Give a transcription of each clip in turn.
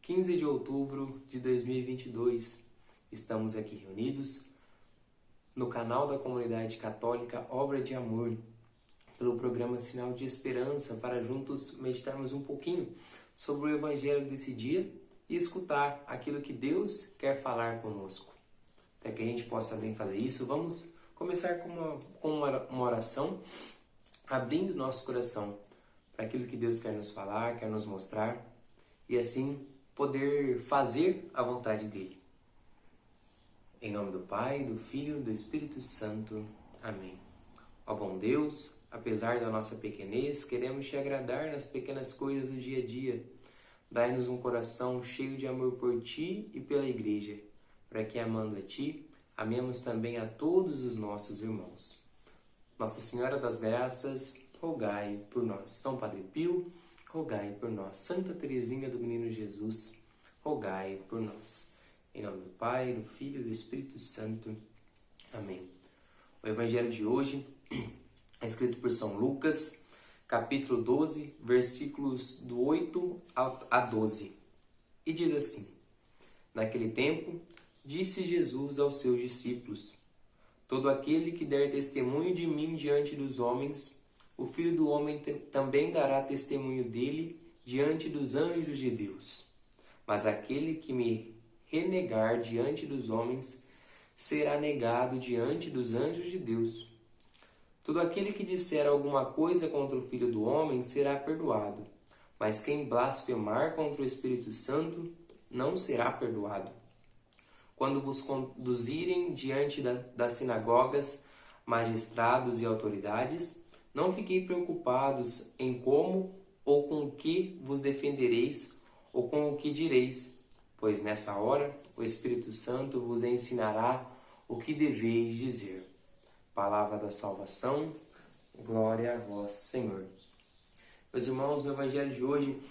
15 de outubro de 2022. Estamos aqui reunidos no canal da Comunidade Católica Obra de Amor, pelo programa Sinal de Esperança, para juntos meditarmos um pouquinho sobre o Evangelho desse dia e escutar aquilo que Deus quer falar conosco. Até que a gente possa bem fazer isso, vamos começar com uma oração, abrindo nosso coração para aquilo que Deus quer nos falar, quer nos mostrar, e assim poder fazer a vontade dEle. Em nome do Pai, do Filho e do Espírito Santo. Amém. Ó bom Deus, apesar da nossa pequenez, queremos Te agradar nas pequenas coisas do dia a dia. Dai-nos um coração cheio de amor por Ti e pela Igreja, para que, amando a Ti, amemos também a todos os nossos irmãos. Nossa Senhora das Graças, rogai por nós. São Padre Pio, rogai por nós. Santa Teresinha do Menino Jesus, rogai por nós. Em nome do Pai, do Filho e do Espírito Santo. Amém. O Evangelho de hoje é escrito por São Lucas, capítulo 12, versículos do 8 a 12. E diz assim: Naquele tempo, disse Jesus aos seus discípulos: Todo aquele que der testemunho de mim diante dos homens, o Filho do Homem também dará testemunho dele diante dos anjos de Deus. Mas aquele que me renegar diante dos homens será negado diante dos anjos de Deus. Todo aquele que disser alguma coisa contra o Filho do Homem será perdoado, mas quem blasfemar contra o Espírito Santo não será perdoado. Quando vos conduzirem diante das sinagogas, magistrados e autoridades, não fiquei preocupados em como ou com o que vos defendereis ou com o que direis, pois nessa hora o Espírito Santo vos ensinará o que deveis dizer. Palavra da salvação, glória a vós, Senhor. Meus irmãos, no Evangelho de hoje,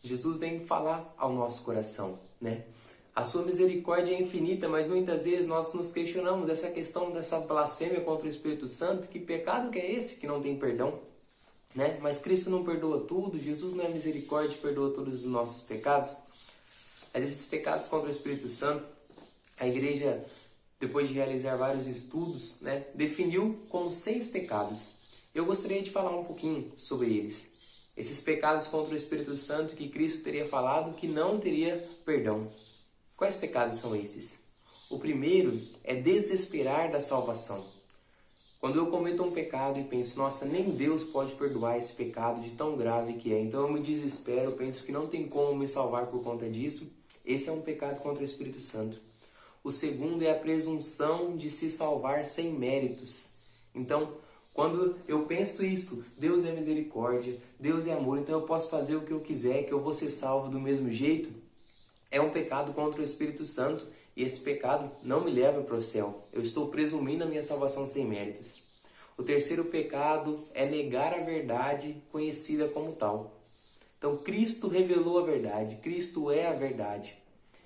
Jesus vem falar ao nosso coração, né? A sua misericórdia é infinita, mas muitas vezes nós nos questionamos essa questão dessa blasfêmia contra o Espírito Santo. Que pecado que é esse que não tem perdão? Né? Mas Cristo não perdoa tudo, Jesus não é misericórdia e perdoa todos os nossos pecados. Mas esses pecados contra o Espírito Santo, a Igreja, depois de realizar vários estudos, né, definiu como 6 pecados. Eu gostaria de falar um pouquinho sobre eles. Esses pecados contra o Espírito Santo que Cristo teria falado que não teria perdão. Quais pecados são esses? O primeiro é desesperar da salvação. Quando eu cometo um pecado e penso, nossa, nem Deus pode perdoar esse pecado de tão grave que é, então eu me desespero, penso que não tem como me salvar por conta disso, esse é um pecado contra o Espírito Santo. O segundo é a presunção de se salvar sem méritos. Então, quando eu penso isso, Deus é misericórdia, Deus é amor, então eu posso fazer o que eu quiser, que eu vou ser salvo do mesmo jeito, é um pecado contra o Espírito Santo e esse pecado não me leva para o céu. Eu estou presumindo a minha salvação sem méritos. O terceiro pecado é negar a verdade conhecida como tal. Então, Cristo revelou a verdade, Cristo é a verdade.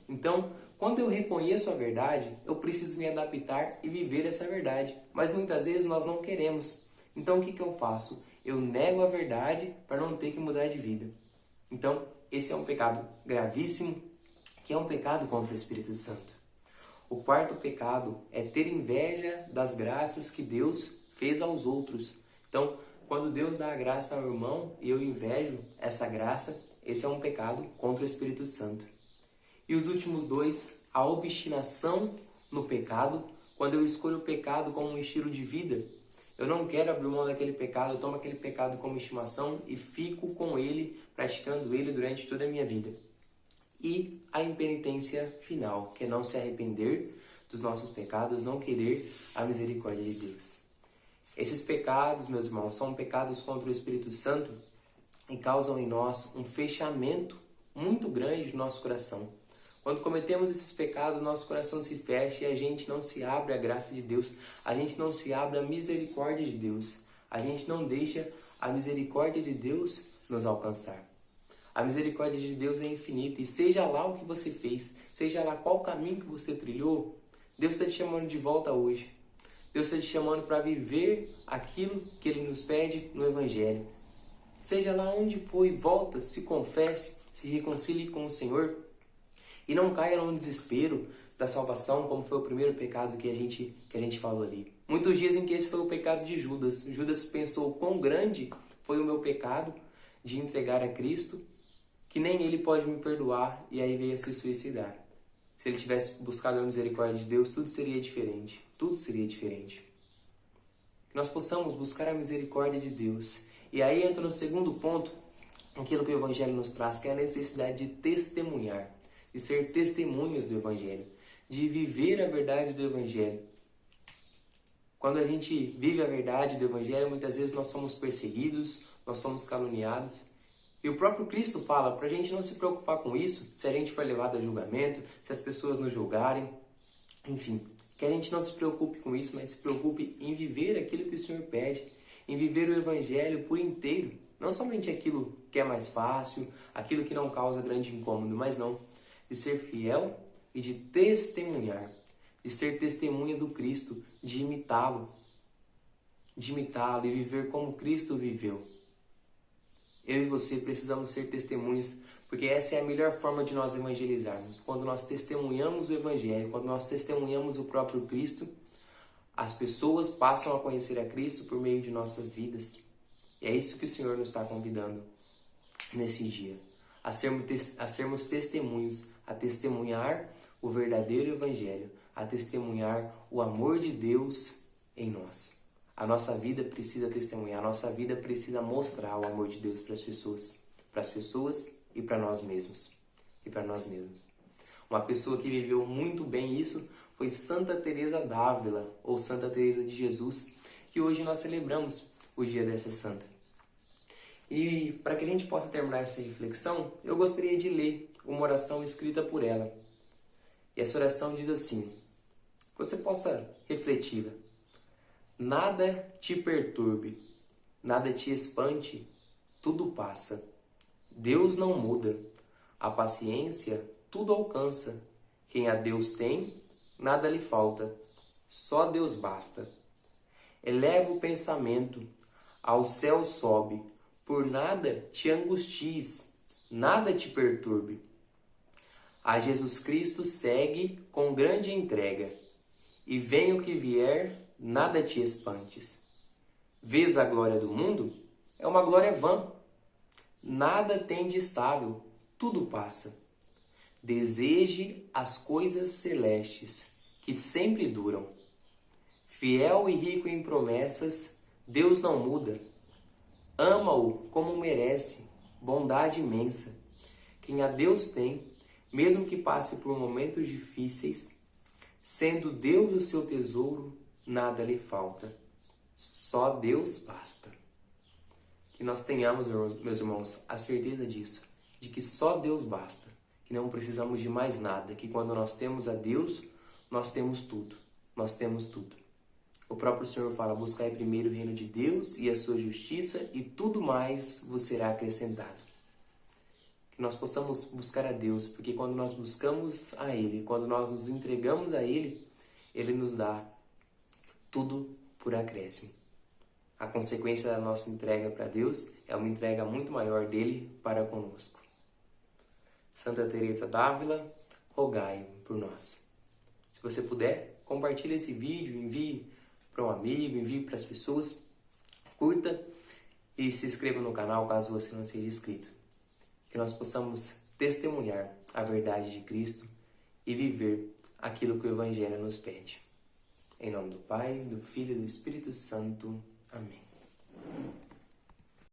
Então, quando eu reconheço a verdade, eu preciso me adaptar e viver essa verdade. Mas muitas vezes nós não queremos. Então, o que eu faço? Eu nego a verdade para não ter que mudar de vida. Então, esse é um pecado gravíssimo, que é um pecado contra o Espírito Santo. O quarto pecado é ter inveja das graças que Deus fez aos outros. Então, quando Deus dá a graça ao irmão e eu invejo essa graça, esse é um pecado contra o Espírito Santo. E os últimos 2, a obstinação no pecado, quando eu escolho o pecado como um estilo de vida. Eu não quero abrir mão daquele pecado, eu tomo aquele pecado como estimação e fico com ele, praticando ele durante toda a minha vida. E a impenitência final, que é não se arrepender dos nossos pecados, não querer a misericórdia de Deus. Esses pecados, meus irmãos, são pecados contra o Espírito Santo e causam em nós um fechamento muito grande do nosso coração. Quando cometemos esses pecados, nosso coração se fecha e a gente não se abre à graça de Deus, a gente não se abre à misericórdia de Deus, a gente não deixa a misericórdia de Deus nos alcançar. A misericórdia de Deus é infinita e seja lá o que você fez, seja lá qual caminho que você trilhou, Deus está te chamando de volta hoje. Deus está te chamando para viver aquilo que Ele nos pede no Evangelho. Seja lá onde for e volta, se confesse, se reconcilie com o Senhor e não caia no desespero da salvação, como foi o primeiro pecado que a gente falou ali. Muitos dizem que esse foi o pecado de Judas. Judas pensou quão grande foi o meu pecado de entregar a Cristo, que nem ele pode me perdoar, e aí veio a se suicidar. Se ele tivesse buscado a misericórdia de Deus, tudo seria diferente. Tudo seria diferente. Que nós possamos buscar a misericórdia de Deus. E aí entra no segundo ponto, aquilo que o Evangelho nos traz, que é a necessidade de testemunhar, de ser testemunhas do Evangelho, de viver a verdade do Evangelho. Quando a gente vive a verdade do Evangelho, muitas vezes nós somos perseguidos, nós somos caluniados. E o próprio Cristo fala para a gente não se preocupar com isso, se a gente for levado a julgamento, se as pessoas nos julgarem, enfim. Que a gente não se preocupe com isso, mas se preocupe em viver aquilo que o Senhor pede, em viver o Evangelho por inteiro. Não somente aquilo que é mais fácil, aquilo que não causa grande incômodo, mas não. De ser fiel e de testemunhar, de ser testemunha do Cristo, de imitá-lo e viver como Cristo viveu. Eu e você precisamos ser testemunhas, porque essa é a melhor forma de nós evangelizarmos. Quando nós testemunhamos o Evangelho, quando nós testemunhamos o próprio Cristo, as pessoas passam a conhecer a Cristo por meio de nossas vidas. E é isso que o Senhor nos está convidando nesse dia. A sermos testemunhos, a testemunhar o verdadeiro Evangelho, a testemunhar o amor de Deus em nós. A nossa vida precisa testemunhar, a nossa vida precisa mostrar o amor de Deus para as pessoas e para nós mesmos. Uma pessoa que viveu muito bem isso foi Santa Teresa d'Ávila, ou Santa Teresa de Jesus, que hoje nós celebramos o dia dessa santa. E para que a gente possa terminar essa reflexão, eu gostaria de ler uma oração escrita por ela. E essa oração diz assim, que você possa refleti-la. Nada te perturbe, nada te espante, tudo passa. Deus não muda, a paciência tudo alcança. Quem a Deus tem, nada lhe falta, só Deus basta. Eleva o pensamento, ao céu sobe, por nada te angusties, nada te perturbe. A Jesus Cristo segue com grande entrega, e venha o que vier, nada te espantes. Vês a glória do mundo? É uma glória vã. Nada tem de estável, tudo passa. Deseje as coisas celestes, que sempre duram. Fiel e rico em promessas, Deus não muda. Ama-o como merece, bondade imensa. Quem a Deus tem, mesmo que passe por momentos difíceis, sendo Deus o seu tesouro, nada lhe falta. Só Deus basta. Que nós tenhamos, meus irmãos, a certeza disso, de que só Deus basta, que não precisamos de mais nada, que quando nós temos a Deus, nós temos tudo. O próprio Senhor fala, buscai primeiro o reino de Deus e a sua justiça, e tudo mais vos será acrescentado. Que nós possamos buscar a Deus, porque quando nós buscamos a Ele, quando nós nos entregamos a Ele, Ele nos dá tudo por acréscimo. A consequência da nossa entrega para Deus é uma entrega muito maior dele para conosco. Santa Teresa d'Ávila, rogai por nós. Se você puder, compartilhe esse vídeo, envie para um amigo, envie para as pessoas, curta e se inscreva no canal caso você não seja inscrito. Que nós possamos testemunhar a verdade de Cristo e viver aquilo que o Evangelho nos pede. Em nome do Pai, do Filho e do Espírito Santo. Amém.